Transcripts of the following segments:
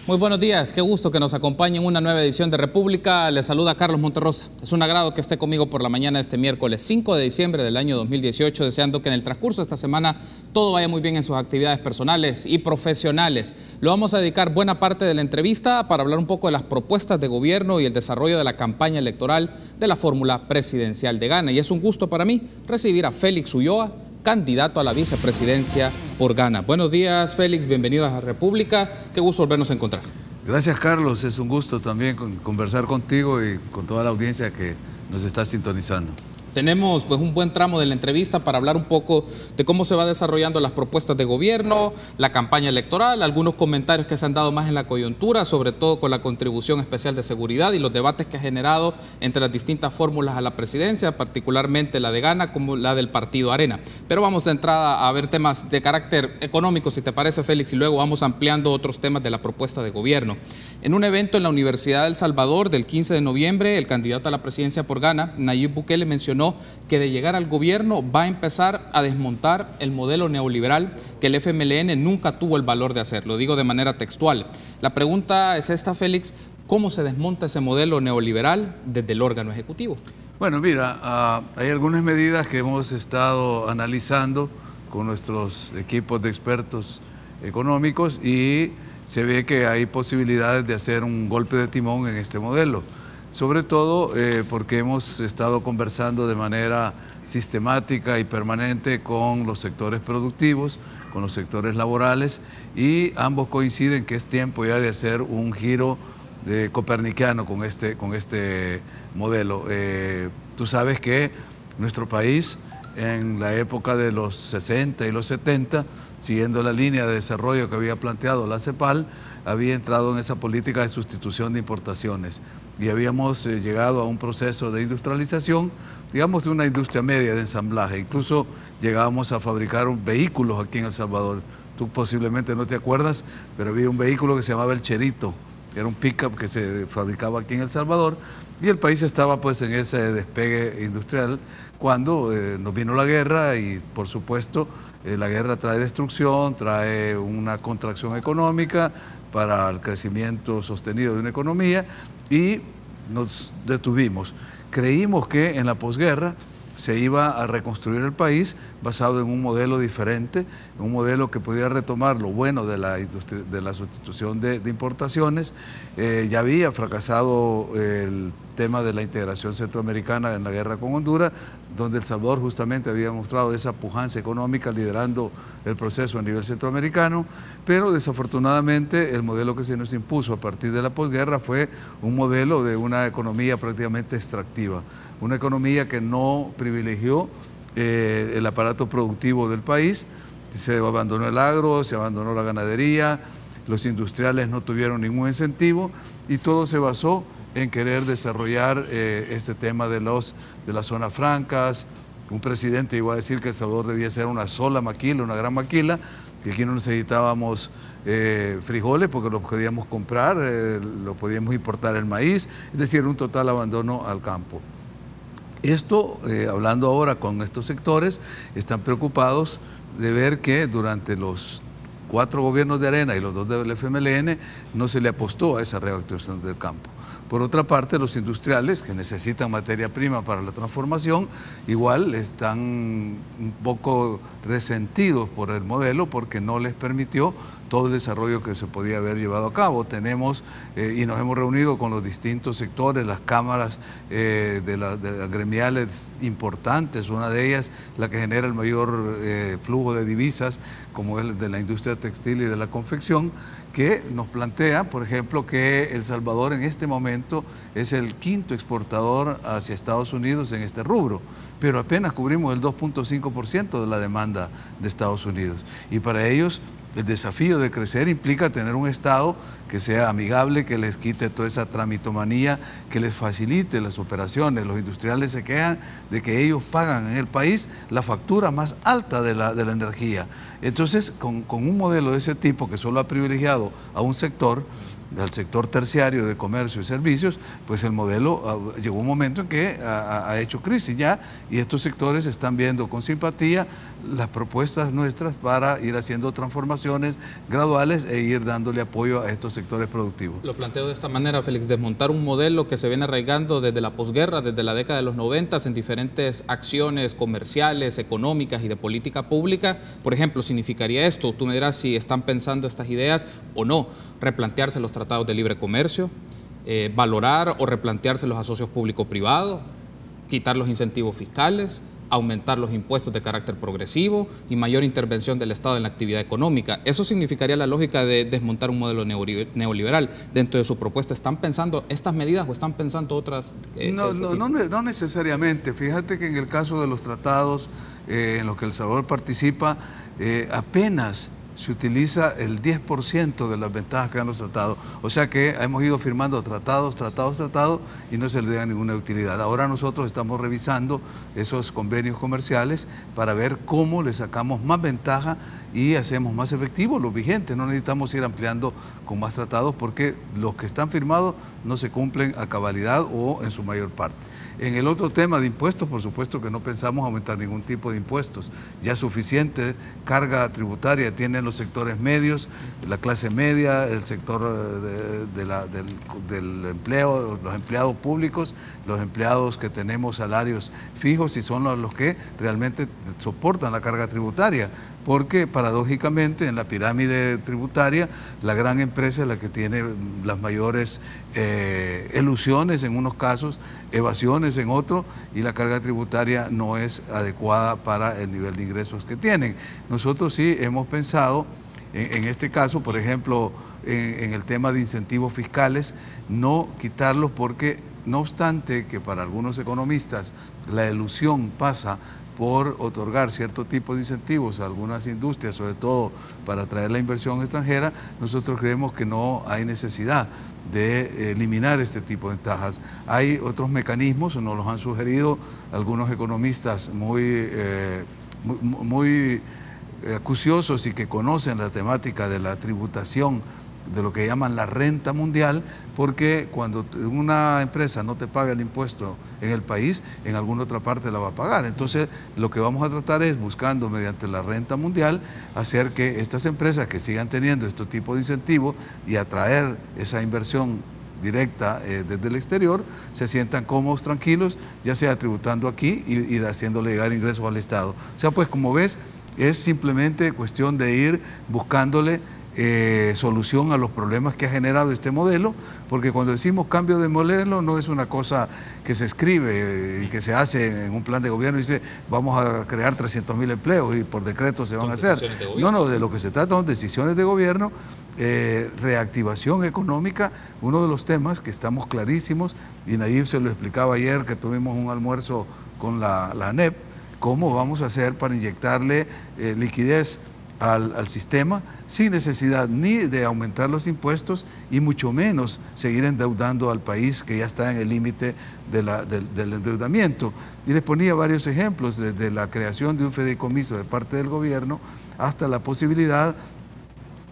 Muy buenos días, qué gusto que nos acompañe en una nueva edición de República. Les saluda Carlos Monterrosa. Es un agrado que esté conmigo por la mañana de este miércoles 5 de diciembre del año 2018, deseando que en el transcurso de esta semana todo vaya muy bien en sus actividades personales y profesionales. Lo vamos a dedicar buena parte de la entrevista para hablar un poco de las propuestas de gobierno y el desarrollo de la campaña electoral de la fórmula presidencial de Ghana. Y es un gusto para mí recibir a Félix Ulloa, candidato a la vicepresidencia por Ghana. Buenos días, Félix, bienvenido a República. Qué gusto volvernos a encontrar. Gracias, Carlos. Es un gusto también conversar contigo y con toda la audiencia que nos está sintonizando. Tenemos pues un buen tramo de la entrevista para hablar un poco de cómo se va desarrollando las propuestas de gobierno, la campaña electoral, algunos comentarios que se han dado más en la coyuntura, sobre todo con la contribución especial de seguridad y los debates que ha generado entre las distintas fórmulas a la presidencia, particularmente la de Ghana como la del partido Arena. Pero vamos de entrada a ver temas de carácter económico, si te parece, Félix, y luego vamos ampliando otros temas de la propuesta de gobierno. En un evento en la Universidad de El Salvador del 15 de noviembre, el candidato a la presidencia por Ghana, Nayib Bukele, mencionó que de llegar al gobierno va a empezar a desmontar el modelo neoliberal que el FMLN nunca tuvo el valor de hacer. Lo digo de manera textual. La pregunta es esta, Félix: ¿cómo se desmonta ese modelo neoliberal desde el órgano ejecutivo? Bueno, mira, hay algunas medidas que hemos estado analizando con nuestros equipos de expertos económicos y se ve que hay posibilidades de hacer un golpe de timón en este modelo. Sobre todo porque hemos estado conversando de manera sistemática y permanente con los sectores productivos, con los sectores laborales, y ambos coinciden que es tiempo ya de hacer un giro copernicano con este modelo. Tú sabes que nuestro país, en la época de los 60 y los 70, siguiendo la línea de desarrollo que había planteado la CEPAL, había entrado en esa política de sustitución de importaciones y habíamos llegado a un proceso de industrialización, digamos de una industria media de ensamblaje. Incluso llegábamos a fabricar vehículos aquí en El Salvador. Tú posiblemente no te acuerdas, pero había un vehículo que se llamaba el Cherito, era un pick-up que se fabricaba aquí en El Salvador, y el país estaba pues en ese despegue industrial cuando nos vino la guerra y por supuesto la guerra trae destrucción, trae una contracción económica para el crecimiento sostenido de una economía y nos detuvimos. Creímos que en la posguerra se iba a reconstruir el país basado en un modelo diferente, un modelo que pudiera retomar lo bueno de la sustitución de importaciones. Ya había fracasado el tema de la integración centroamericana en la guerra con Honduras, donde El Salvador justamente había mostrado esa pujanza económica liderando el proceso a nivel centroamericano, pero desafortunadamente el modelo que se nos impuso a partir de la posguerra fue un modelo de una economía prácticamente extractiva, una economía que no privilegió el aparato productivo del país. Se abandonó el agro, se abandonó la ganadería, los industriales no tuvieron ningún incentivo y todo se basó en querer desarrollar este tema de las zonas francas. Un presidente iba a decir que El Salvador debía ser una sola maquila, una gran maquila, que aquí no necesitábamos frijoles porque los podíamos comprar, lo podíamos importar el maíz, es decir, un total abandono al campo. Esto, hablando ahora con estos sectores, están preocupados de ver que durante los 4 gobiernos de Arena y los 2 del FMLN no se le apostó a esa reactivación del campo. Por otra parte, los industriales que necesitan materia prima para la transformación, igual están un poco resentidos por el modelo porque no les permitió todo el desarrollo que se podía haber llevado a cabo. Tenemos y nos hemos reunido con los distintos sectores, las cámaras de las gremiales importantes, una de ellas la que genera el mayor flujo de divisas, como es de la industria textil y de la confección, que nos plantea, por ejemplo, que El Salvador en este momento es el 5º exportador hacia Estados Unidos en este rubro, pero apenas cubrimos el 2.5% de la demanda de Estados Unidos. Y para ellos el desafío de crecer implica tener un Estado que sea amigable, que les quite toda esa tramitomanía, que les facilite las operaciones. Los industriales se quejan de que ellos pagan en el país la factura más alta de la energía. Entonces, con un modelo de ese tipo que solo ha privilegiado a un sector, del sector terciario de comercio y servicios, pues el modelo llegó un momento en que ha hecho crisis ya, y estos sectores están viendo con simpatía las propuestas nuestras para ir haciendo transformaciones graduales e ir dándole apoyo a estos sectores productivos. Lo planteo de esta manera, Félix: desmontar un modelo que se viene arraigando desde la posguerra, desde la década de los 90, en diferentes acciones comerciales, económicas y de política pública. Por ejemplo, significaría esto, tú me dirás si están pensando estas ideas o no: replantearse los tratados de libre comercio, valorar o replantearse los asocios público-privado, quitar los incentivos fiscales, aumentar los impuestos de carácter progresivo y mayor intervención del Estado en la actividad económica. Eso significaría la lógica de desmontar un modelo neoliberal. Dentro de su propuesta, ¿están pensando estas medidas o están pensando otras? No necesariamente. Fíjate que en el caso de los tratados en los que El Salvador participa, apenas se utiliza el 10% de las ventajas que dan los tratados. O sea que hemos ido firmando tratados y no se le da ninguna utilidad. Ahora nosotros estamos revisando esos convenios comerciales para ver cómo le sacamos más ventaja y hacemos más efectivos los vigentes. No necesitamos ir ampliando con más tratados porque los que están firmados no se cumplen a cabalidad o en su mayor parte. En el otro tema de impuestos, por supuesto que no pensamos aumentar ningún tipo de impuestos. Ya suficiente carga tributaria tienen los sectores medios, la clase media, el sector del empleo, los empleados públicos, los empleados que tenemos salarios fijos y son los que realmente soportan la carga tributaria. Porque paradójicamente en la pirámide tributaria la gran empresa es la que tiene las mayores elusiones en unos casos, evasiones en otros, y la carga tributaria no es adecuada para el nivel de ingresos que tienen. Nosotros sí hemos pensado en este caso, por ejemplo, en el tema de incentivos fiscales, no quitarlos porque, no obstante que para algunos economistas la elusión pasa por otorgar cierto tipo de incentivos a algunas industrias, sobre todo para atraer la inversión extranjera, nosotros creemos que no hay necesidad de eliminar este tipo de ventajas. Hay otros mecanismos, nos los han sugerido algunos economistas muy acuciosos y que conocen la temática de la tributación, de lo que llaman la renta mundial, porque cuando una empresa no te paga el impuesto en el país, en alguna otra parte la va a pagar. Entonces, lo que vamos a tratar es, buscando mediante la renta mundial, hacer que estas empresas que sigan teniendo este tipo de incentivos y atraer esa inversión directa desde el exterior, se sientan cómodos, tranquilos, ya sea tributando aquí y haciéndole llegar ingresos al Estado. O sea, pues como ves, es simplemente cuestión de ir buscándole solución a los problemas que ha generado este modelo, porque cuando decimos cambio de modelo no es una cosa que se escribe y que se hace en un plan de gobierno y dice vamos a crear 300.000 empleos y por decreto se van a hacer. No, de lo que se trata son decisiones de gobierno, reactivación económica. Uno de los temas que estamos clarísimos, y Nayib se lo explicaba ayer que tuvimos un almuerzo con la ANEP, cómo vamos a hacer para inyectarle liquidez al sistema sin necesidad ni de aumentar los impuestos y mucho menos seguir endeudando al país que ya está en el límite del endeudamiento. Y les ponía varios ejemplos, desde la creación de un fideicomiso de parte del gobierno hasta la posibilidad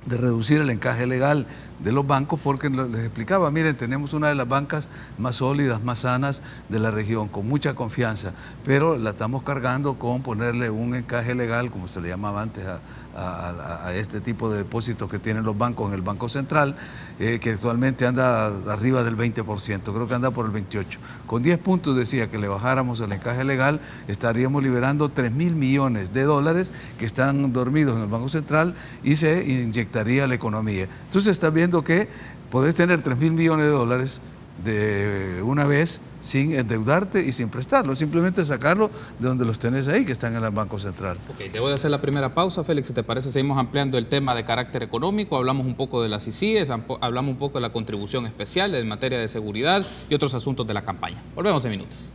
de reducir el encaje legal de los bancos, porque les explicaba, miren, tenemos una de las bancas más sólidas, más sanas de la región, con mucha confianza, pero la estamos cargando con ponerle un encaje legal, como se le llamaba antes a este tipo de depósitos que tienen los bancos en el Banco Central, que actualmente anda arriba del 20%, creo que anda por el 28%. Con 10 puntos decía que le bajáramos el encaje legal, estaríamos liberando 3.000 millones de dólares que están dormidos en el Banco Central y se inyectaría a la economía. Entonces está viendo que podés tener 3.000 millones de dólares de una vez sin endeudarte y sin prestarlo, simplemente sacarlo de donde los tenés ahí, que están en el Banco Central. Ok, debo de hacer la primera pausa, Félix, si te parece seguimos ampliando el tema de carácter económico, hablamos un poco de las ICIES, hablamos un poco de la contribución especial en materia de seguridad y otros asuntos de la campaña. Volvemos en minutos.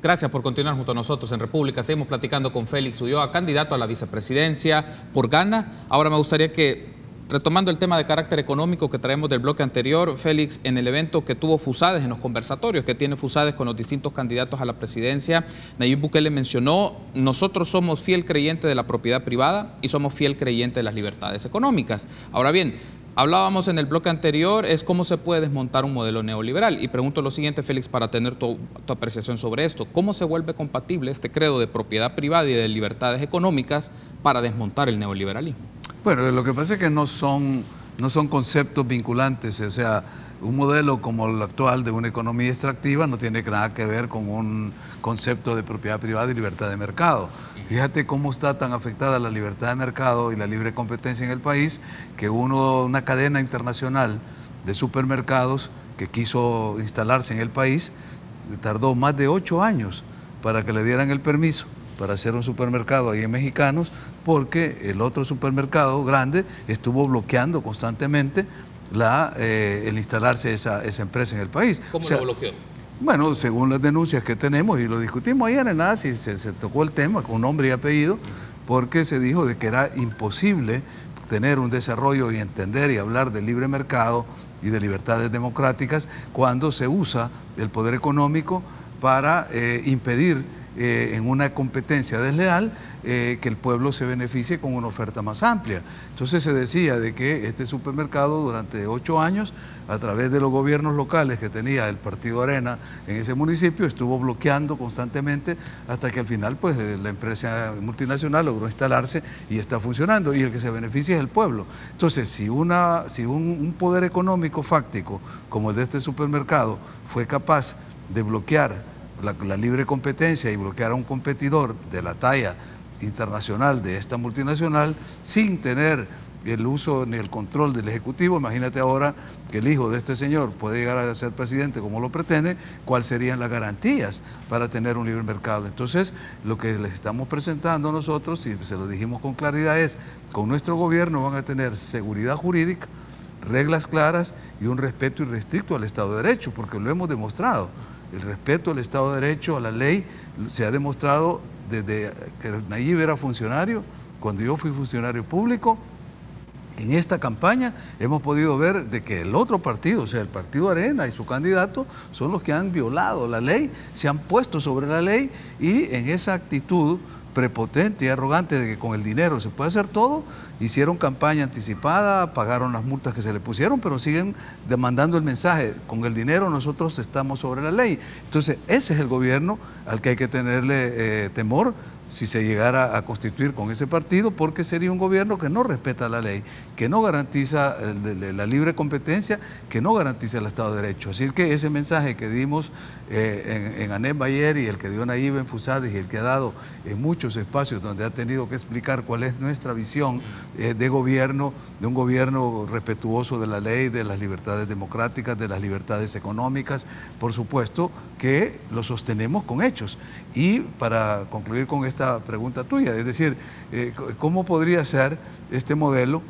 Gracias por continuar junto a nosotros en República. Seguimos platicando con Félix Ulloa, candidato a la vicepresidencia por Gana. Ahora me gustaría que, retomando el tema de carácter económico que traemos del bloque anterior, Félix, en el evento que tuvo FUSADES, en los conversatorios que tiene FUSADES con los distintos candidatos a la presidencia, Nayib Bukele mencionó: nosotros somos fiel creyente de la propiedad privada y somos fiel creyente de las libertades económicas. Ahora bien, hablábamos en el bloque anterior, es cómo se puede desmontar un modelo neoliberal. Y pregunto lo siguiente, Félix, para tener tu apreciación sobre esto. ¿Cómo se vuelve compatible este credo de propiedad privada y de libertades económicas para desmontar el neoliberalismo? Bueno, lo que pasa es que no son conceptos vinculantes. O sea, un modelo como el actual de una economía extractiva no tiene nada que ver con un concepto de propiedad privada y libertad de mercado. Fíjate cómo está tan afectada la libertad de mercado y la libre competencia en el país, que una cadena internacional de supermercados que quiso instalarse en el país tardó más de 8 años para que le dieran el permiso para hacer un supermercado ahí en Mexicanos, porque el otro supermercado grande estuvo bloqueando constantemente el instalarse esa empresa en el país. ¿Cómo lo bloqueó? Bueno, según las denuncias que tenemos, y lo discutimos ayer en ASI, se tocó el tema con nombre y apellido, porque se dijo de que era imposible tener un desarrollo y entender y hablar de libre mercado y de libertades democráticas cuando se usa el poder económico para impedir en una competencia desleal que el pueblo se beneficie con una oferta más amplia. Entonces se decía de que este supermercado durante 8 años, a través de los gobiernos locales que tenía el Partido Arena en ese municipio, estuvo bloqueando constantemente hasta que al final pues la empresa multinacional logró instalarse y está funcionando, y el que se beneficia es el pueblo. Entonces, si un poder económico fáctico como el de este supermercado fue capaz de bloquear la libre competencia y bloquear a un competidor de la talla internacional de esta multinacional sin tener el uso ni el control del Ejecutivo, imagínate ahora que el hijo de este señor puede llegar a ser presidente como lo pretende, ¿cuáles serían las garantías para tener un libre mercado? Entonces, lo que les estamos presentando nosotros, y se lo dijimos con claridad, es: con nuestro gobierno van a tener seguridad jurídica, reglas claras y un respeto irrestricto al Estado de Derecho, porque lo hemos demostrado. El respeto al Estado de Derecho, a la ley, se ha demostrado desde que Nayib era funcionario, cuando yo fui funcionario público. En esta campaña hemos podido ver de que el otro partido, o sea, el Partido Arena y su candidato, son los que han violado la ley, se han puesto sobre la ley, y en esa actitud prepotente y arrogante de que con el dinero se puede hacer todo, hicieron campaña anticipada, pagaron las multas que se le pusieron, pero siguen demandando el mensaje: con el dinero nosotros estamos sobre la ley. Entonces, ese es el gobierno al que hay que tenerle temor si se llegara a constituir con ese partido, porque sería un gobierno que no respeta la ley, que no garantiza la libre competencia, que no garantiza el Estado de Derecho. Así que ese mensaje que dimos en ANEP ayer, y el que dio Nayib en FUSADES, y el que ha dado en muchos espacios donde ha tenido que explicar cuál es nuestra visión de gobierno, de un gobierno respetuoso de la ley, de las libertades democráticas, de las libertades económicas, por supuesto que lo sostenemos con hechos. Y para concluir con esta pregunta tuya, es decir, ¿cómo podría ser este modelo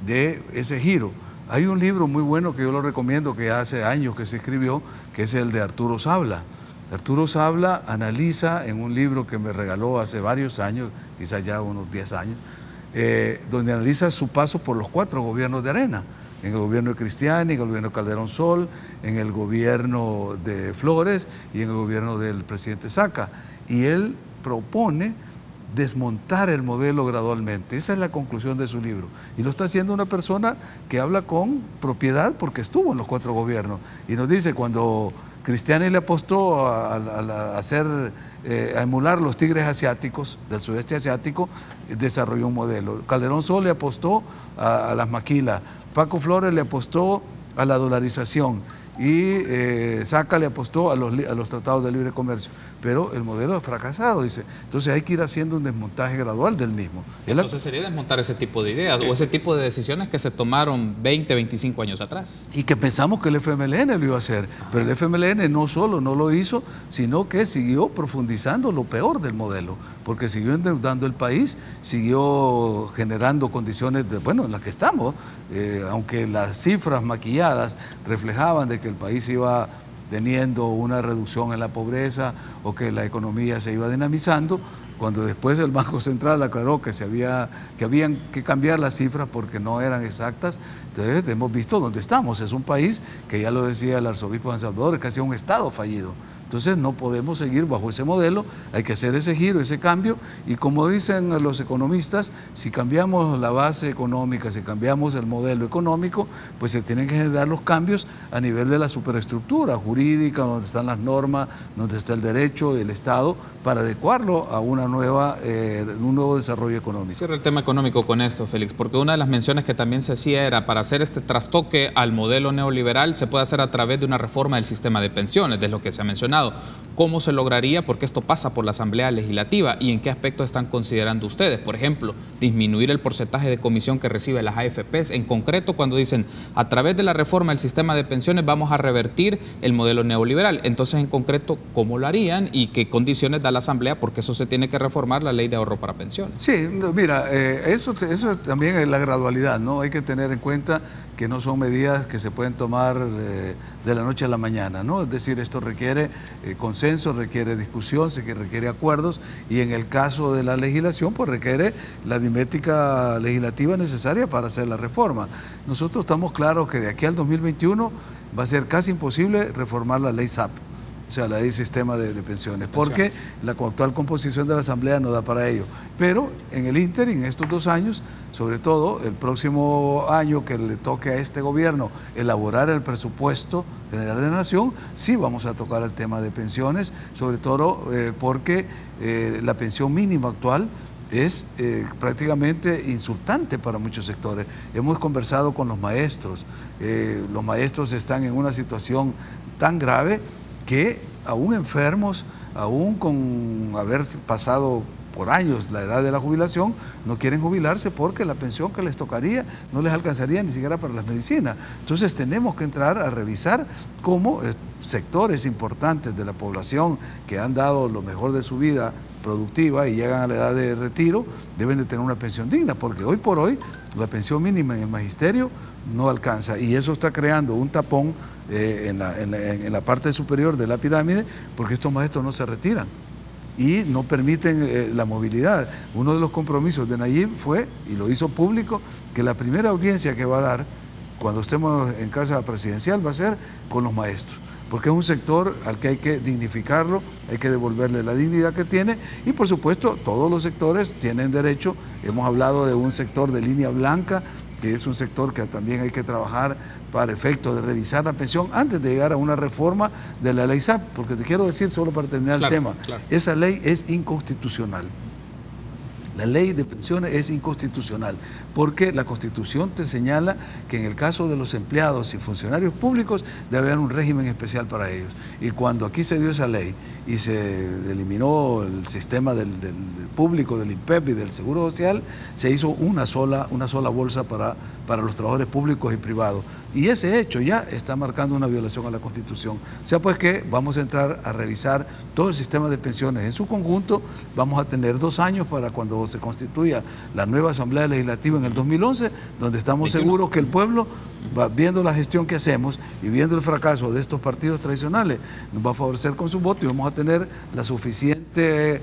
de ese giro? Hay un libro muy bueno que yo lo recomiendo, que hace años que se escribió, que es el de Arturo Sabla. Arturo Sabla analiza en un libro que me regaló hace varios años, quizás ya unos 10 años, donde analiza su paso por los 4 gobiernos de Arena: en el gobierno de Cristiani, en el gobierno de Calderón Sol, en el gobierno de Flores y en el gobierno del presidente Saca. Y él propone desmontar el modelo gradualmente. Esa es la conclusión de su libro. Y lo está haciendo una persona que habla con propiedad, porque estuvo en los 4 gobiernos. Y nos dice, cuando Cristiani le apostó a emular los tigres asiáticos del sudeste asiático, desarrolló un modelo. Calderón Sol le apostó a las maquilas. Paco Flores le apostó a la dolarización. Y Saca le apostó a los tratados de libre comercio, pero el modelo ha fracasado, dice. Entonces hay que ir haciendo un desmontaje gradual del mismo. Entonces sería desmontar ese tipo de ideas o ese tipo de decisiones que se tomaron 20, 25 años atrás. Y que pensamos que el FMLN lo iba a hacer, pero el FMLN no solo no lo hizo, sino que siguió profundizando lo peor del modelo, porque siguió endeudando el país, siguió generando condiciones, en las que estamos, aunque las cifras maquilladas reflejaban de que el país iba teniendo una reducción en la pobreza o que la economía se iba dinamizando, cuando después el Banco Central aclaró que habían que cambiar las cifras porque no eran exactas. Entonces hemos visto dónde estamos. Es un país que, ya lo decía el arzobispo de San Salvador, es casi un estado fallido. Entonces no podemos seguir bajo ese modelo, hay que hacer ese giro, ese cambio, y como dicen los economistas, si cambiamos la base económica, si cambiamos el modelo económico, pues se tienen que generar los cambios a nivel de la superestructura jurídica, donde están las normas, donde está el derecho, el Estado, para adecuarlo a un nuevo desarrollo económico. Cierra el tema económico con esto, Félix, porque una de las menciones que también se hacía era, para hacer este trastoque al modelo neoliberal se puede hacer a través de una reforma del sistema de pensiones, de lo que se ha mencionado. ¿Cómo se lograría? Porque esto pasa por la Asamblea Legislativa. ¿Y en qué aspectos están considerando ustedes? Por ejemplo, disminuir el porcentaje de comisión que recibe las AFPs. En concreto, cuando dicen, a través de la reforma del sistema de pensiones vamos a revertir el modelo neoliberal. Entonces, en concreto, ¿cómo lo harían y qué condiciones da la Asamblea? Porque eso se tiene que reformar, la ley de ahorro para pensiones. Sí, mira, eso también es la gradualidad, ¿no? Hay que tener en cuenta que no son medidas que se pueden tomar de la noche a la mañana, ¿no? Es decir, esto requiere consenso, requiere discusión, requiere acuerdos, y en el caso de la legislación, pues requiere la aritmética legislativa necesaria para hacer la reforma. Nosotros estamos claros que de aquí al 2021 va a ser casi imposible reformar la ley SAP. O sea, la ley sistema de pensiones, porque la actual composición de la Asamblea no da para ello. Pero en el ínterin, en estos 2 años, sobre todo el próximo año que le toque a este gobierno elaborar el presupuesto general de la Nación, sí vamos a tocar el tema de pensiones, sobre todo porque la pensión mínima actual es prácticamente insultante para muchos sectores. Hemos conversado con los maestros están en una situación tan grave que aún enfermos, aún con haber pasado por años la edad de la jubilación, no quieren jubilarse porque la pensión que les tocaría no les alcanzaría ni siquiera para las medicinas. Entonces tenemos que entrar a revisar cómo sectores importantes de la población que han dado lo mejor de su vida productiva y llegan a la edad de retiro, deben de tener una pensión digna, porque hoy por hoy la pensión mínima en el magisterio no alcanza, y eso está creando un tapón en la parte superior de la pirámide, porque estos maestros no se retiran y no permiten la movilidad. Uno de los compromisos de Nayib fue, y lo hizo público, que la primera audiencia que va a dar cuando estemos en casa presidencial va a ser con los maestros, porque es un sector al que hay que dignificarlo, hay que devolverle la dignidad que tiene, y por supuesto todos los sectores tienen derecho. Hemos hablado de un sector de línea blanca, que es un sector que también hay que trabajar para efecto de revisar la pensión antes de llegar a una reforma de la ley SAP, porque te quiero decir, solo para terminar el tema, esa ley es inconstitucional. La ley de pensiones es inconstitucional porque la Constitución te señala que en el caso de los empleados y funcionarios públicos debe haber un régimen especial para ellos. Y cuando aquí se dio esa ley y se eliminó el sistema del público, del INPEP y del Seguro Social, se hizo una sola bolsa para los trabajadores públicos y privados. Y ese hecho ya está marcando una violación a la Constitución. O sea, pues que vamos a entrar a revisar todo el sistema de pensiones en su conjunto. Vamos a tener 2 años para cuando se constituya la nueva Asamblea Legislativa en el 2011, donde estamos seguros que el pueblo, viendo la gestión que hacemos y viendo el fracaso de estos partidos tradicionales, nos va a favorecer con su voto y vamos a tener la suficiente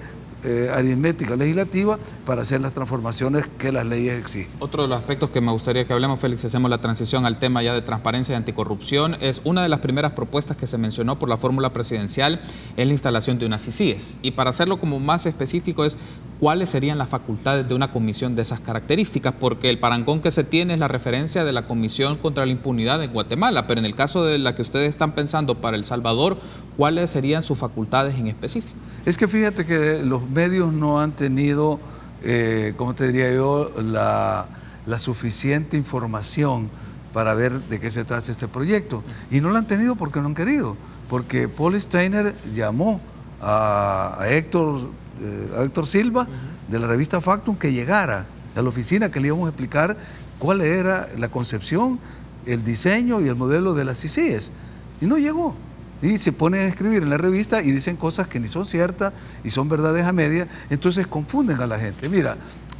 aritmética legislativa para hacer las transformaciones que las leyes exigen. Otro de los aspectos que me gustaría que hablemos, Félix, hacemos la transición al tema ya de transparencia y anticorrupción, es una de las primeras propuestas que se mencionó por la fórmula presidencial, es la instalación de unas CICIES. Y para hacerlo como más específico es cuáles serían las facultades de una comisión de esas características, porque el parangón que se tiene es la referencia de la Comisión contra la Impunidad en Guatemala, pero en el caso de la que ustedes están pensando para El Salvador, ¿cuáles serían sus facultades en específico? Es que fíjate que los medios no han tenido, ¿cómo te diría yo?, la suficiente información para ver de qué se trata este proyecto. Y no lo han tenido porque no han querido, porque Paul Steiner llamó a Héctor Silva de la revista Factum que llegara a la oficina, que le íbamos a explicar cuál era la concepción, el diseño y el modelo de las CICIES. Y no llegó. Y se pone a escribir en la revista y dicen cosas que ni son ciertas y son verdades a media, entonces confunden a la gente. Mira,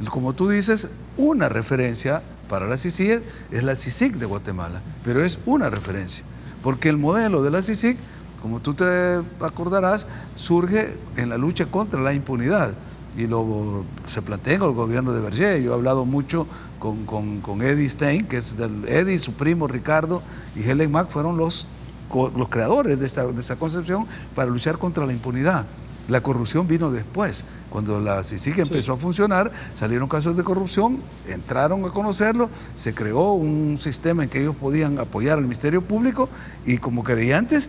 como tú dices, una referencia para la CICIES es la CICIG de Guatemala, pero es una referencia, porque el modelo de la CICIG como tú te acordarás, surge en la lucha contra la impunidad. Y se plantea en el gobierno de Berger. Yo he hablado mucho con Eddie Stein, que es Eddie, su primo Ricardo, y Helen Mack fueron los creadores de esa concepción para luchar contra la impunidad. La corrupción vino después. Cuando la CICIG empezó a funcionar, salieron casos de corrupción, entraron a conocerlo, se creó un sistema en que ellos podían apoyar al Ministerio Público y como querellantes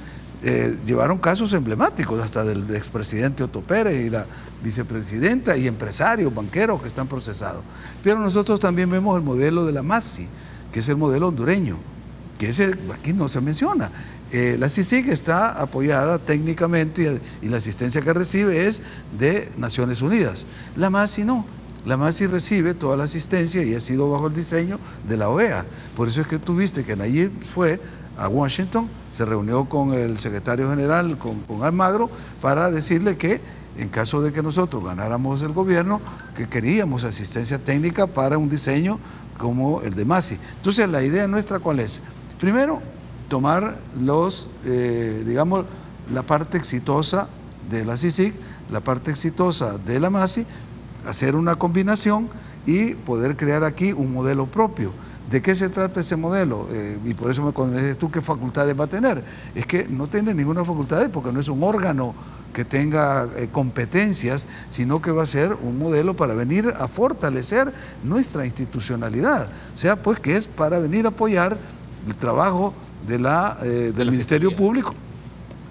llevaron casos emblemáticos, hasta del expresidente Otto Pérez y la vicepresidenta y empresarios, banqueros que están procesados. Pero nosotros también vemos el modelo de la MASI, que es el modelo hondureño, que aquí no se menciona. La CICIG está apoyada técnicamente y la asistencia que recibe es de Naciones Unidas. La MASI no. La MASI recibe toda la asistencia y ha sido bajo el diseño de la OEA. Por eso es que tú viste que Nayib fue a Washington, se reunió con el secretario general, con Almagro, para decirle que en caso de que nosotros ganáramos el gobierno, que queríamos asistencia técnica para un diseño como el de MASI. Entonces, la idea nuestra, ¿cuál es? Primero, tomar digamos, la parte exitosa de la CICIG, la parte exitosa de la MASI, hacer una combinación y poder crear aquí un modelo propio. ¿De qué se trata ese modelo? Y por eso cuando me dices tú qué facultades va a tener, es que no tiene ninguna facultad porque no es un órgano que tenga competencias, sino que va a ser un modelo para venir a fortalecer nuestra institucionalidad. O sea, pues que es para venir a apoyar el trabajo del Ministerio Público,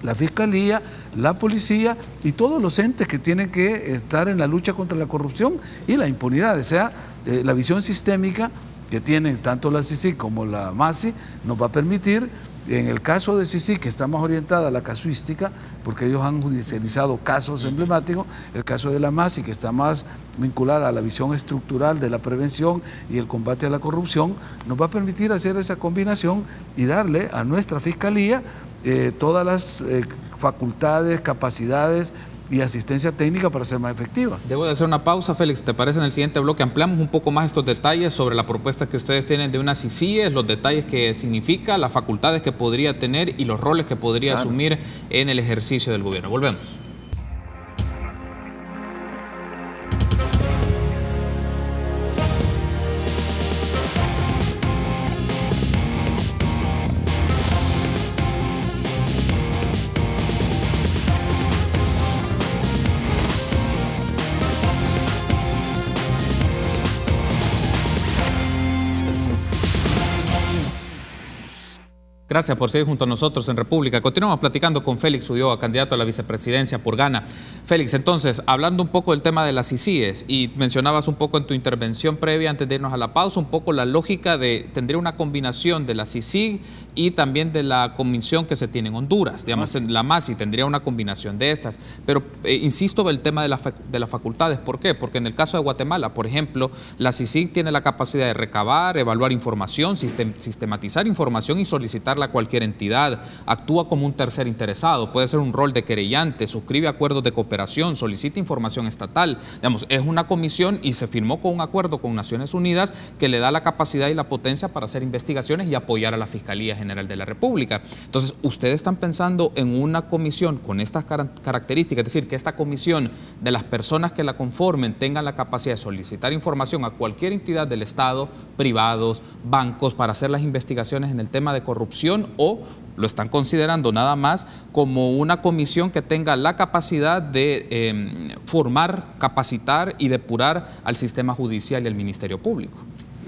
la Fiscalía, la Policía y todos los entes que tienen que estar en la lucha contra la corrupción y la impunidad. O sea, la visión sistémica que tienen tanto la CICIG como la MASI nos va a permitir, en el caso de CICIG, que está más orientada a la casuística, porque ellos han judicializado casos emblemáticos, el caso de la MASI, que está más vinculada a la visión estructural de la prevención y el combate a la corrupción, nos va a permitir hacer esa combinación y darle a nuestra Fiscalía todas las facultades, capacidades y asistencia técnica para ser más efectiva. Debo de hacer una pausa, Félix. ¿Te parece en el siguiente bloque ampliamos un poco más estos detalles sobre la propuesta que ustedes tienen de una CICIG, los detalles que significa, las facultades que podría tener y los roles que podría asumir en el ejercicio del gobierno? Volvemos. Gracias por seguir junto a nosotros en República. Continuamos platicando con Félix Ulloa, candidato a la vicepresidencia por Gana. Félix, entonces, hablando un poco del tema de las CICIGs, y mencionabas un poco en tu intervención previa, antes de irnos a la pausa, un poco la lógica de, tendría una combinación de la CICIG y también de la comisión que se tiene en Honduras, digamos, la MASI tendría una combinación de estas. Pero insisto en el tema de las facultades. ¿Por qué? Porque en el caso de Guatemala, por ejemplo, la CICIG tiene la capacidad de recabar, evaluar información, sistematizar información y solicitarla a cualquier entidad. Actúa como un tercer interesado, puede ser un rol de querellante, suscribe acuerdos de cooperación, solicita información estatal. Digamos, es una comisión y se firmó con un acuerdo con Naciones Unidas que le da la capacidad y la potencia para hacer investigaciones y apoyar a la Fiscalía General de la República. Entonces, ustedes están pensando en una comisión con estas características, es decir, que esta comisión de las personas que la conformen tengan la capacidad de solicitar información a cualquier entidad del Estado, privados, bancos, para hacer las investigaciones en el tema de corrupción, o lo están considerando nada más como una comisión que tenga la capacidad de formar, capacitar y depurar al sistema judicial y al Ministerio Público.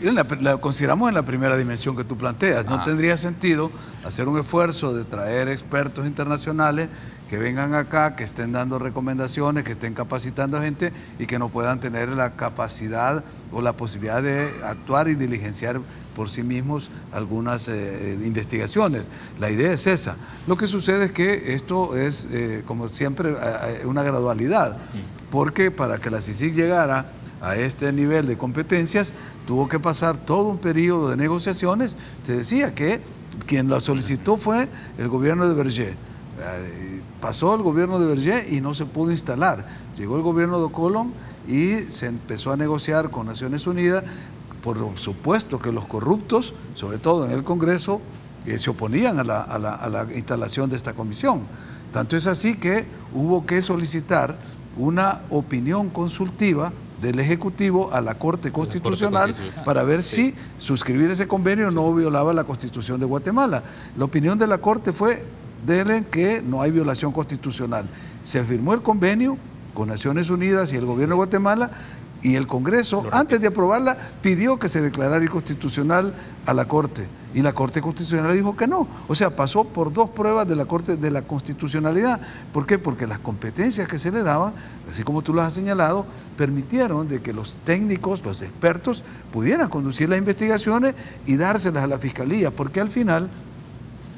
La consideramos en la primera dimensión que tú planteas. No tendría sentido hacer un esfuerzo de traer expertos internacionales que vengan acá, que estén dando recomendaciones, que estén capacitando a gente y que no puedan tener la capacidad o la posibilidad de actuar y diligenciar por sí mismos algunas investigaciones. La idea es esa. Lo que sucede es que esto es, como siempre, una gradualidad, porque para que la CICIG llegara a este nivel de competencias, tuvo que pasar todo un periodo de negociaciones. Te decía que quien la solicitó fue el gobierno de Berger. Pasó el gobierno de Berger y no se pudo instalar. Llegó el gobierno de Colón y se empezó a negociar con Naciones Unidas. Por supuesto que los corruptos, sobre todo en el Congreso, se oponían a la instalación de esta comisión. Tanto es así que hubo que solicitar una opinión consultiva del Ejecutivo a la Corte Constitucional para ver si suscribir ese convenio no violaba la Constitución de Guatemala. La opinión de la Corte fue que no hay violación constitucional. Se firmó el convenio con Naciones Unidas y el gobierno de Guatemala, y el Congreso, antes de aprobarla, pidió que se declarara inconstitucional a la Corte. Y la Corte Constitucional dijo que no. O sea, pasó por 2 pruebas de la Corte de la constitucionalidad. ¿Por qué? Porque las competencias que se le daban, así como tú lo has señalado, permitieron de que los técnicos, los expertos, pudieran conducir las investigaciones y dárselas a la Fiscalía. Porque al final,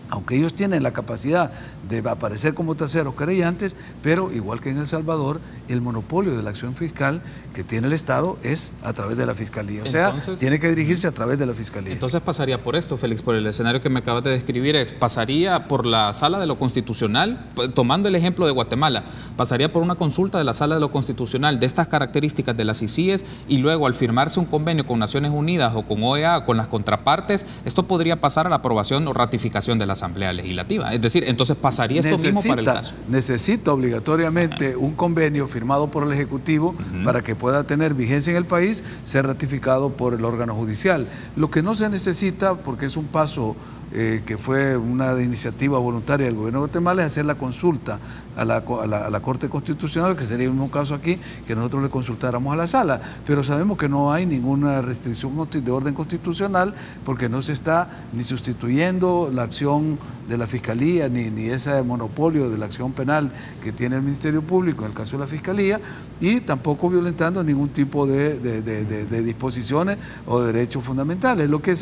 aunque ellos tienen la capacidad de aparecer como terceros querellantes, pero igual que en El Salvador, el monopolio de la acción fiscal que tiene el Estado es a través de la Fiscalía. O sea, tiene que dirigirse a través de la Fiscalía. Entonces pasaría por esto, Félix, por el escenario que me acabas de describir, pasaría por la Sala de lo Constitucional, tomando el ejemplo de Guatemala, pasaría por una consulta de la Sala de lo Constitucional de estas características de las ICIES, y luego al firmarse un convenio con Naciones Unidas o con OEA, con las contrapartes, esto podría pasar a la aprobación o ratificación de la Asamblea Legislativa. Es decir, entonces pasaría esto mismo para el caso. Necesita obligatoriamente un convenio firmado por el Ejecutivo para que pueda tener vigencia en el país, ser ratificado por el órgano judicial. Lo que no se necesita, porque es un paso que fue una iniciativa voluntaria del gobierno de Guatemala, es hacer la consulta a la Corte Constitucional, que sería el mismo caso aquí, que nosotros le consultáramos a la sala. Pero sabemos que no hay ninguna restricción de orden constitucional, porque no se está ni sustituyendo la acción de la Fiscalía, ni ese monopolio de la acción penal que tiene el Ministerio Público en el caso de la Fiscalía, y tampoco violentando ningún tipo de disposiciones o derechos fundamentales. Lo que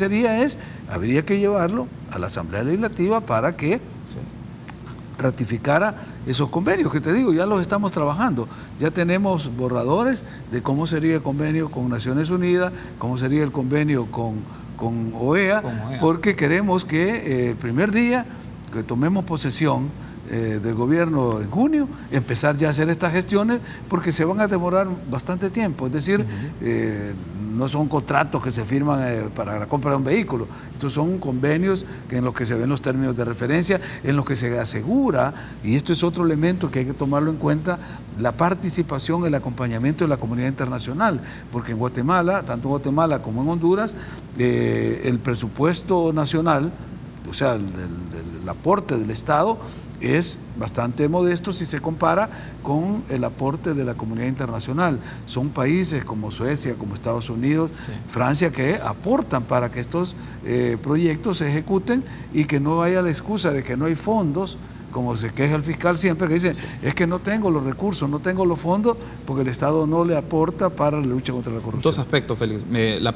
habría que llevarlo a la Asamblea Legislativa para que ratificara esos convenios, que te digo, ya los estamos trabajando. Ya tenemos borradores de cómo sería el convenio con Naciones Unidas, cómo sería el convenio con OEA, porque queremos que el primer día que tomemos posesión del gobierno en junio, empezar ya a hacer estas gestiones, porque se van a demorar bastante tiempo. Es decir, no son contratos que se firman para la compra de un vehículo. Estos son convenios en los que se ven los términos de referencia, en los que se asegura, y esto es otro elemento que hay que tomarlo en cuenta, la participación, el acompañamiento de la comunidad internacional, porque en Guatemala, tanto en Guatemala como en Honduras, el presupuesto nacional, o sea, el aporte del Estado, es bastante modesto si se compara con el aporte de la comunidad internacional. Son países como Suecia, como Estados Unidos, Francia, que aportan para que estos proyectos se ejecuten y que no haya la excusa de que no hay fondos, como se queja el fiscal siempre, que dice, es que no tengo los recursos, no tengo los fondos, porque el Estado no le aporta para la lucha contra la corrupción. 2 aspectos, Félix.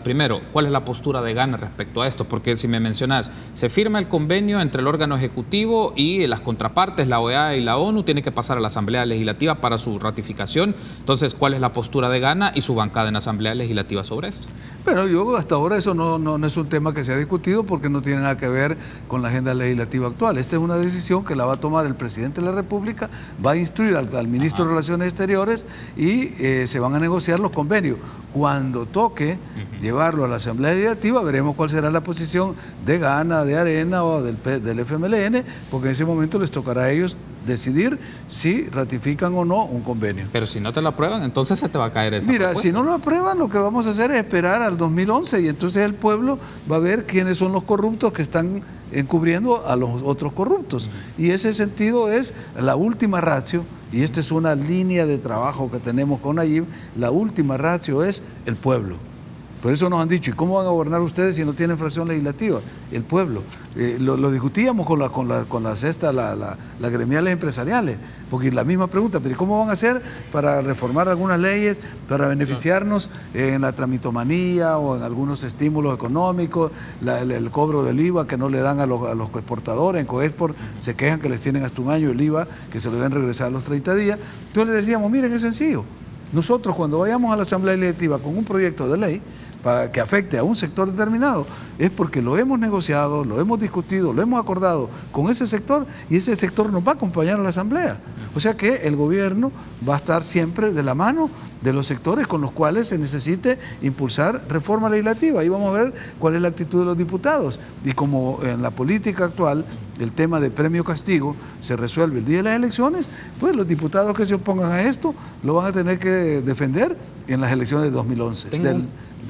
Primero, ¿cuál es la postura de Ghana respecto a esto? Porque si me mencionas, se firma el convenio entre el órgano ejecutivo y las contrapartes, la OEA y la ONU, tiene que pasar a la Asamblea Legislativa para su ratificación. Entonces, ¿cuál es la postura de Ghana y su bancada en la Asamblea Legislativa sobre esto? Bueno, yo hasta ahora eso no es un tema que se ha discutido, porque no tiene nada que ver con la agenda legislativa actual. Esta es una decisión que la va a tomar el presidente de la República, va a instruir al ministro de Relaciones Exteriores y se van a negociar los convenios. Cuando toque llevarlo a la Asamblea Legislativa, veremos cuál será la posición de Ghana, de Arena o del FMLN, porque en ese momento les tocará a ellos decidir si ratifican o no un convenio. Pero si no te lo aprueban, entonces se te va a caer esa propuesta. Si no lo aprueban, lo que vamos a hacer es esperar al 2011, y entonces el pueblo va a ver quiénes son los corruptos que están encubriendo a los otros corruptos. Y ese sentido es la última ratio, y esta es una línea de trabajo que tenemos con Nayib, la última ratio es el pueblo. Por eso nos han dicho, ¿y cómo van a gobernar ustedes si no tienen fracción legislativa? El pueblo. Lo discutíamos con las gremiales empresariales, porque la misma pregunta, pero ¿cómo van a hacer para reformar algunas leyes, para beneficiarnos en la tramitomanía o en algunos estímulos económicos, el cobro del IVA que no le dan a los exportadores? En Coexport se quejan que les tienen hasta un año el IVA, que se lo deben regresar a los 30 días. Entonces le decíamos, miren, es sencillo. Nosotros, cuando vayamos a la Asamblea Legislativa con un proyecto de ley, para que afecte a un sector determinado, es porque lo hemos negociado, lo hemos discutido, lo hemos acordado con ese sector y ese sector nos va a acompañar a la Asamblea. O sea que el gobierno va a estar siempre de la mano de los sectores con los cuales se necesite impulsar reforma legislativa. Ahí vamos a ver cuál es la actitud de los diputados. Y como en la política actual el tema de premio-castigo se resuelve el día de las elecciones, pues los diputados que se opongan a esto lo van a tener que defender en las elecciones de 2011.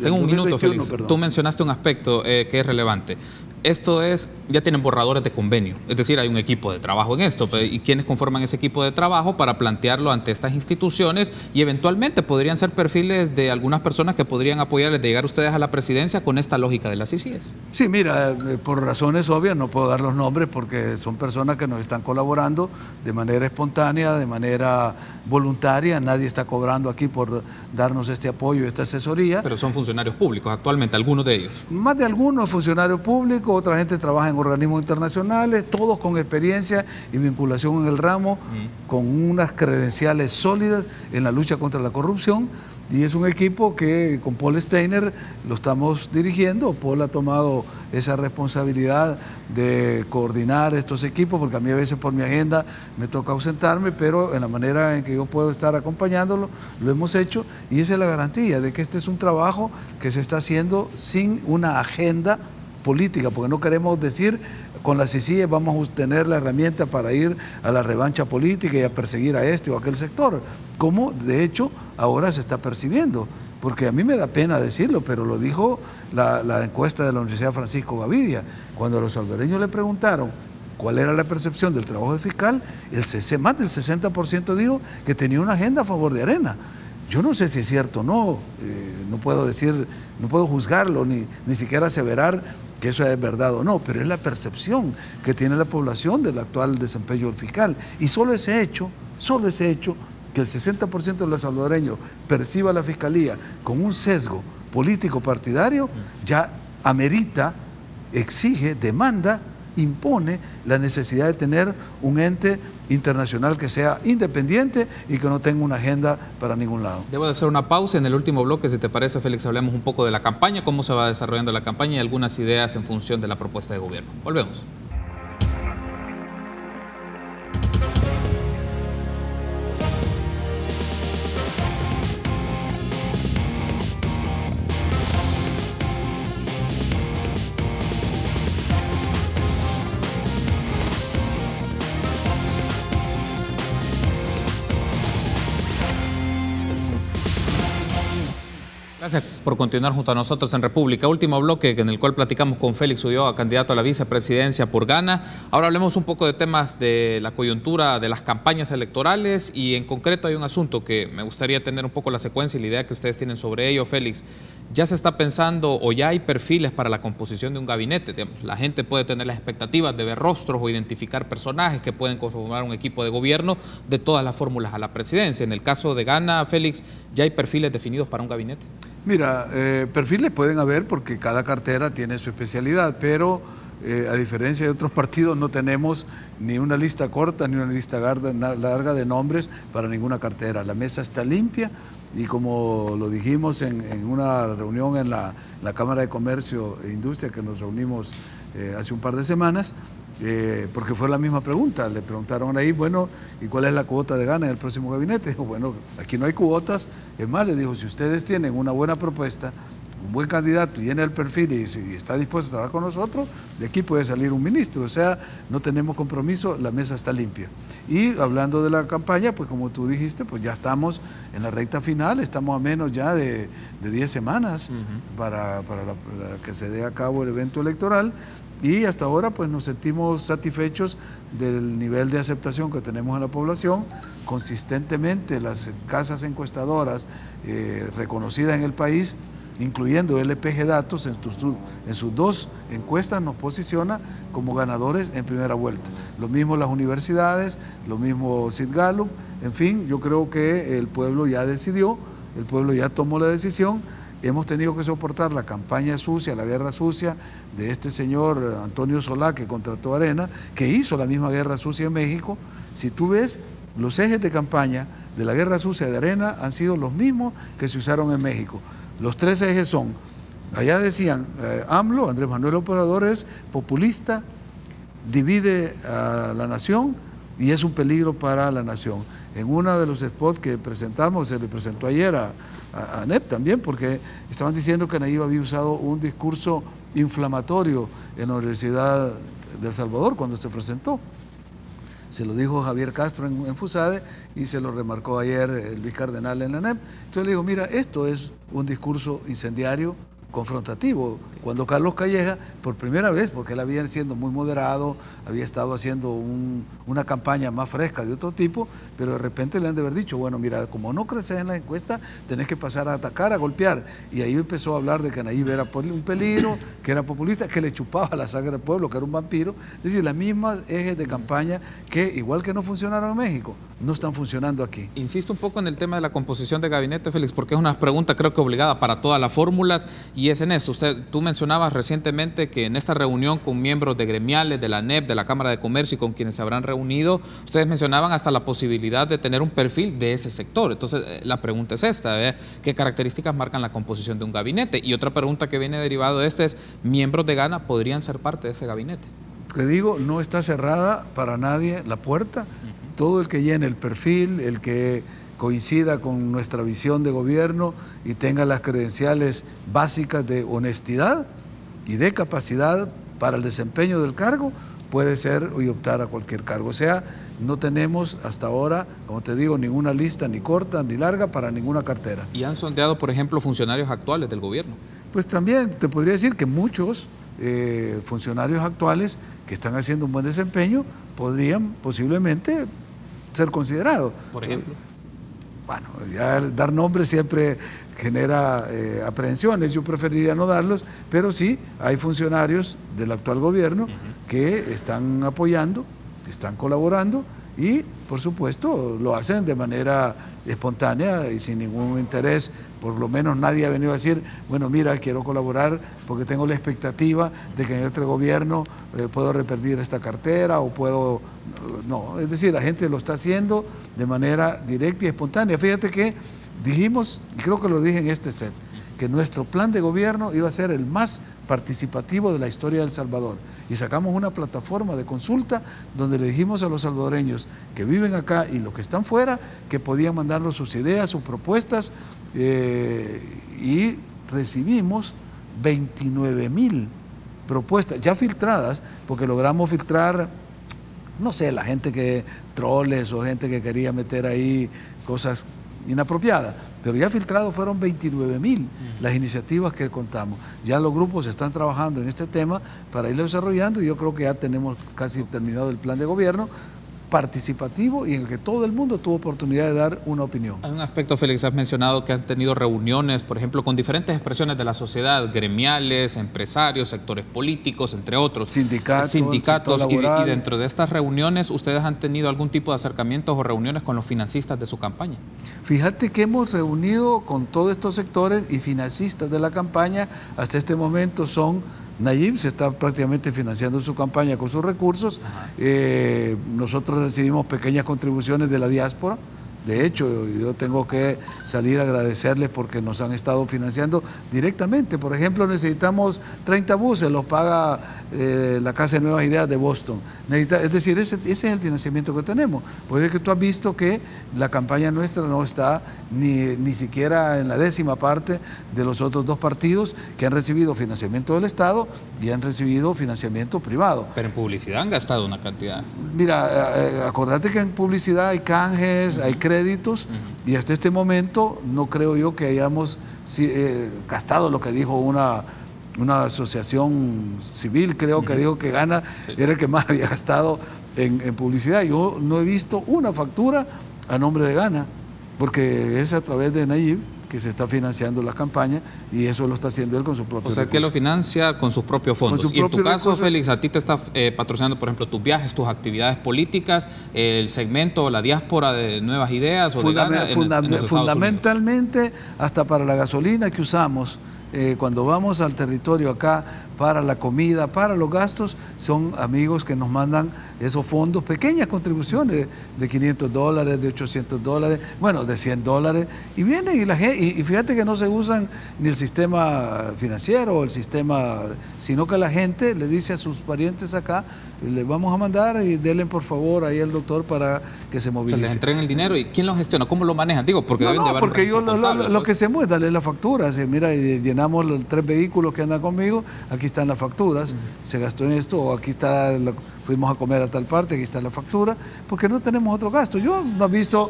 Tengo un minuto, Félix. Perdón. Tú mencionaste un aspecto que es relevante. Esto es, ya tienen borradores de convenio, es decir, hay un equipo de trabajo en esto, y quienes conforman ese equipo de trabajo para plantearlo ante estas instituciones y eventualmente podrían ser perfiles de algunas personas que podrían apoyarles de llegar ustedes a la presidencia con esta lógica de las CICIES. Sí, mira, por razones obvias no puedo dar los nombres porque son personas que nos están colaborando de manera espontánea, de manera voluntaria, nadie está cobrando aquí por darnos este apoyo, esta asesoría. Pero son funcionarios públicos actualmente, algunos de ellos. Más de algunos funcionarios públicos, otra gente trabaja en organismos internacionales, todos con experiencia y vinculación en el ramo, con unas credenciales sólidas en la lucha contra la corrupción. Y es un equipo que con Paul Steiner lo estamos dirigiendo. Paul ha tomado esa responsabilidad de coordinar estos equipos, porque a mí a veces por mi agenda me toca ausentarme, pero en la manera en que yo puedo estar acompañándolo, lo hemos hecho. Y esa es la garantía de que este es un trabajo que se está haciendo sin una agenda política, porque no queremos decir con la CICIE vamos a tener la herramienta para ir a la revancha política y a perseguir a este o aquel sector, como de hecho ahora se está percibiendo, porque a mí me da pena decirlo, pero lo dijo la encuesta de la Universidad Francisco Gavidia, cuando los salvadoreños le preguntaron cuál era la percepción del trabajo del fiscal, más del 60% dijo que tenía una agenda a favor de Arena. Yo no sé si es cierto o no, no puedo decir, no puedo juzgarlo, ni siquiera aseverar que eso es verdad o no, pero es la percepción que tiene la población del actual desempeño del fiscal. Y solo ese hecho, que el 60% de los salvadoreños perciba a la fiscalía con un sesgo político partidario, ya amerita, exige, demanda, impone la necesidad de tener un ente internacional que sea independiente y que no tenga una agenda para ningún lado. Debo de hacer una pausa en el último bloque, si te parece, Félix, hablemos un poco de la campaña, cómo se va desarrollando la campaña y algunas ideas en función de la propuesta de gobierno. Volvemos. Gracias por continuar junto a nosotros en República. Último bloque en el cual platicamos con Félix Ulloa, candidato a la vicepresidencia por Gana. Ahora hablemos un poco de temas de la coyuntura de las campañas electorales y en concreto hay un asunto que me gustaría tener un poco la secuencia y la idea que ustedes tienen sobre ello, Félix. Ya se está pensando o ya hay perfiles para la composición de un gabinete. Digamos, la gente puede tener las expectativas de ver rostros o identificar personajes que pueden conformar un equipo de gobierno de todas las fórmulas a la presidencia. En el caso de Gana, Félix, ¿ya hay perfiles definidos para un gabinete? Mira, perfiles pueden haber porque cada cartera tiene su especialidad, pero a diferencia de otros partidos no tenemos ni una lista corta ni una lista larga de nombres para ninguna cartera. La mesa está limpia y como lo dijimos en una reunión en la Cámara de Comercio e Industria que nos reunimos hace un par de semanas, porque fue la misma pregunta, le preguntaron ahí, bueno, ¿y cuál es la cuota de Gana en el próximo gabinete? Dijo, bueno, aquí no hay cuotas, es más, le dijo, si ustedes tienen una buena propuesta, un buen candidato y llena el perfil y está dispuesto a trabajar con nosotros, de aquí puede salir un ministro, o sea, no tenemos compromiso, la mesa está limpia. Y hablando de la campaña, pues como tú dijiste, pues ya estamos en la recta final, estamos a menos ya de 10 semanas para que se dé a cabo el evento electoral. Y hasta ahora pues nos sentimos satisfechos del nivel de aceptación que tenemos en la población. Consistentemente las casas encuestadoras reconocidas en el país, incluyendo LPG Datos, en sus dos encuestas nos posiciona como ganadores en primera vuelta. Lo mismo las universidades, lo mismo Sid Gallup, en fin, yo creo que el pueblo ya decidió, el pueblo ya tomó la decisión. Hemos tenido que soportar la campaña sucia, la guerra sucia de este señor Antonio Solá que contrató a Arena, que hizo la misma guerra sucia en México. Si tú ves, los ejes de campaña de la guerra sucia de Arena han sido los mismos que se usaron en México. Los tres ejes son Allá decían, AMLO, Andrés Manuel López Obrador, es populista, divide a la nación y es un peligro para la nación. En uno de los spots que presentamos, se le presentó ayer a ANEP también, porque estaban diciendo que Nayib había usado un discurso inflamatorio en la Universidad de El Salvador cuando se presentó. Se lo dijo Javier Castro en FUSADE y se lo remarcó ayer Luis Cardenal en la ANEP. Entonces le digo, mira, esto es un discurso incendiario, confrontativo. Cuando Carlos Calleja, por primera vez, porque él había siendo muy moderado, había estado haciendo una campaña más fresca de otro tipo, pero de repente le han de haber dicho, bueno, mira, como no creces en la encuesta, tenés que pasar a atacar, a golpear. Y ahí empezó a hablar de que Nayib era un peligro, que era populista, que le chupaba la sangre al pueblo, que era un vampiro. Es decir, las mismas ejes de campaña que, igual que no funcionaron en México, no están funcionando aquí. Insisto un poco en el tema de la composición de gabinete, Félix, porque es una pregunta creo que obligada para todas las fórmulas, y es en esto. Tú mencionabas recientemente que en esta reunión con miembros de gremiales, de la ANEP, de la Cámara de Comercio y con quienes se habrán reunido, ustedes mencionaban hasta la posibilidad de tener un perfil de ese sector. Entonces, la pregunta es esta, ¿qué características marcan la composición de un gabinete? Y otra pregunta que viene derivado de esto es, ¿miembros de Gana podrían ser parte de ese gabinete? Te digo, no está cerrada para nadie la puerta. Todo el que llene el perfil, el que coincida con nuestra visión de gobierno y tenga las credenciales básicas de honestidad y de capacidad para el desempeño del cargo, puede ser y optar a cualquier cargo. O sea, no tenemos hasta ahora, como te digo, ninguna lista ni corta ni larga para ninguna cartera. ¿Y han sondeado, por ejemplo, funcionarios actuales del gobierno? Pues también te podría decir que muchos funcionarios actuales que están haciendo un buen desempeño podrían posiblemente ser considerados. Por ejemplo. Bueno, ya dar nombres siempre genera aprehensiones, yo preferiría no darlos, pero sí hay funcionarios del actual gobierno que están apoyando, que están colaborando y, por supuesto, lo hacen de manera espontánea y sin ningún interés. Por lo menos nadie ha venido a decir, bueno, mira, quiero colaborar porque tengo la expectativa de que en este gobierno puedo repetir esta cartera o puedo... No, es decir, la gente lo está haciendo de manera directa y espontánea. Fíjate que dijimos, y creo que lo dije en este set, que nuestro plan de gobierno iba a ser el más participativo de la historia de El Salvador. Y sacamos una plataforma de consulta donde le dijimos a los salvadoreños que viven acá y los que están fuera, que podían mandarnos sus ideas, sus propuestas, y recibimos 29,000 propuestas ya filtradas, porque logramos filtrar, no sé, la gente que troles o gente que quería meter ahí cosas inapropiadas, pero ya filtrados fueron 29,000 las iniciativas que contamos. Ya los grupos están trabajando en este tema para irlo desarrollando y yo creo que ya tenemos casi terminado el plan de gobierno participativo y en el que todo el mundo tuvo oportunidad de dar una opinión. Hay un aspecto, Félix, has mencionado que han tenido reuniones, por ejemplo, con diferentes expresiones de la sociedad, gremiales, empresarios, sectores políticos, entre otros. Sindicatos y dentro de estas reuniones, ¿ustedes han tenido algún tipo de acercamientos o reuniones con los financistas de su campaña? Fíjate que hemos reunido con todos estos sectores y financistas de la campaña. Hasta este momento son... Nayib se está prácticamente financiando su campaña con sus recursos. Nosotros recibimos pequeñas contribuciones de la diáspora. De hecho, yo tengo que salir a agradecerles porque nos han estado financiando directamente. Por ejemplo, necesitamos 30 buses, los paga la Casa de Nuevas Ideas de Boston. Es decir, ese es el financiamiento que tenemos. Porque es que tú has visto que la campaña nuestra no está ni siquiera en la 10ª parte de los otros dos partidos que han recibido financiamiento del Estado y han recibido financiamiento privado. Pero en publicidad han gastado una cantidad. Mira, acordate que en publicidad hay canjes, hay créditos, y hasta este momento no creo yo que hayamos gastado lo que dijo una asociación civil, creo que dijo que Gana era el que más había gastado en publicidad. Yo no he visto una factura a nombre de Gana, porque es a través de Nayib que se está financiando la campaña y eso lo está haciendo él con sus propios recursos. O sea, que lo financia con sus propios fondos. Y en tu caso, Félix, a ti te está patrocinando, por ejemplo, tus viajes, tus actividades políticas, el segmento, la diáspora de Nuevas Ideas o de Gana fundamentalmente hasta para la gasolina que usamos cuando vamos al territorio acá para la comida, para los gastos, son amigos que nos mandan esos fondos, pequeñas contribuciones de $500, de $800, bueno, de $100, y vienen y fíjate que no se usan ni el sistema financiero o el sistema, sino que la gente le dice a sus parientes acá, le vamos a mandar y denle por favor ahí al doctor para que se movilice. Se les entreguen el dinero, ¿y quién lo gestiona? ¿Cómo lo manejan? Digo, porque deben de haber porque yo lo pues. que se mueve, darle la factura, mira, llenamos los 3 vehículos que andan conmigo, aquí están las facturas, se gastó en esto, o aquí está, fuimos a comer a tal parte, aquí está la factura, porque no tenemos otro gasto. Yo no he visto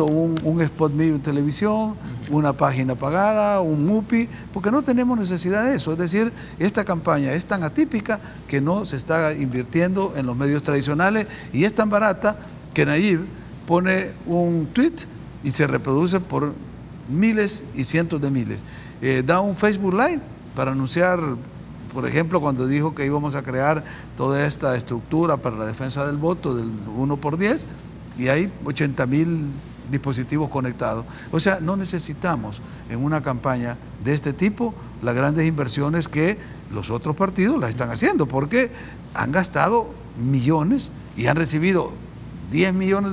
un spot mío en televisión, una página pagada, un MUPI, porque no tenemos necesidad de eso. Es decir, esta campaña es tan atípica que no se está invirtiendo en los medios tradicionales y es tan barata que Nayib pone un tweet y se reproduce por miles y cientos de miles. Da un Facebook Live para anunciar, por ejemplo, cuando dijo que íbamos a crear toda esta estructura para la defensa del voto del 1×10, y hay 80.000 dispositivos conectados. O sea, no necesitamos en una campaña de este tipo las grandes inversiones que los otros partidos las están haciendo, porque han gastado millones y han recibido $10 millones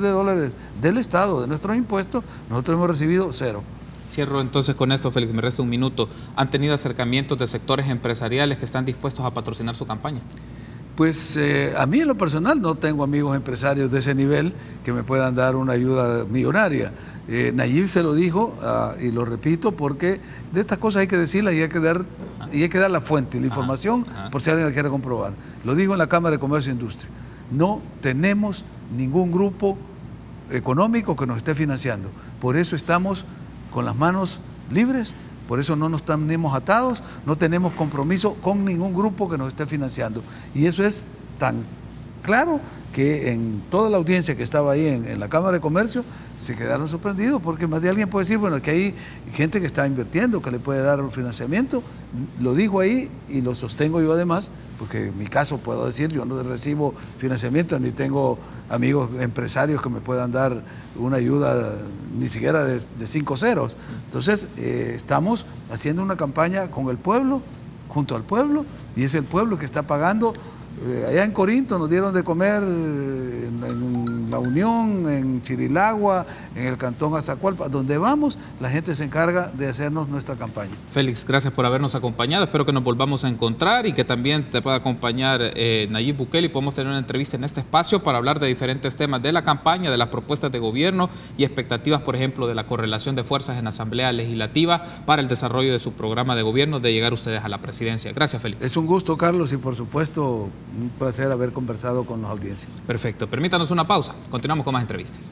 del Estado, de nuestros impuestos. Nosotros hemos recibido 0. Cierro entonces con esto, Félix, me resta un minuto. ¿Han tenido acercamientos de sectores empresariales que están dispuestos a patrocinar su campaña? Pues a mí en lo personal no tengo amigos empresarios de ese nivel que me puedan dar una ayuda millonaria. Nayib se lo dijo y lo repito porque de estas cosas hay que decirlas y hay que dar la fuente, la información, por si alguien la quiere comprobar. Lo dijo en la Cámara de Comercio e Industria. No tenemos ningún grupo económico que nos esté financiando. Por eso estamos con las manos libres. Por eso no nos tenemos atados, no tenemos compromiso con ningún grupo que nos esté financiando. Y eso es tan claro que en toda la audiencia que estaba ahí en la Cámara de Comercio se quedaron sorprendidos, porque más de alguien puede decir, bueno, que hay gente que está invirtiendo, que le puede dar financiamiento. Lo dijo ahí y lo sostengo yo además, porque en mi caso puedo decir, yo no recibo financiamiento ni tengo amigos empresarios que me puedan dar una ayuda ni siquiera de 5 ceros. Entonces estamos haciendo una campaña con el pueblo, junto al pueblo, y es el pueblo que está pagando. Allá en Corinto nos dieron de comer en La Unión, en Chirilagua, en el cantón Azacualpa. Donde vamos, la gente se encarga de hacernos nuestra campaña. Félix, gracias por habernos acompañado. Espero que nos volvamos a encontrar y que también te pueda acompañar Nayib Bukele y podamos tener una entrevista en este espacio para hablar de diferentes temas de la campaña, de las propuestas de gobierno y expectativas, por ejemplo, de la correlación de fuerzas en la Asamblea Legislativa para el desarrollo de su programa de gobierno, de llegar ustedes a la presidencia. Gracias, Félix. Es un gusto, Carlos, y por supuesto un placer haber conversado con la audiencia. Perfecto. Permítanos una pausa. Continuamos con más entrevistas.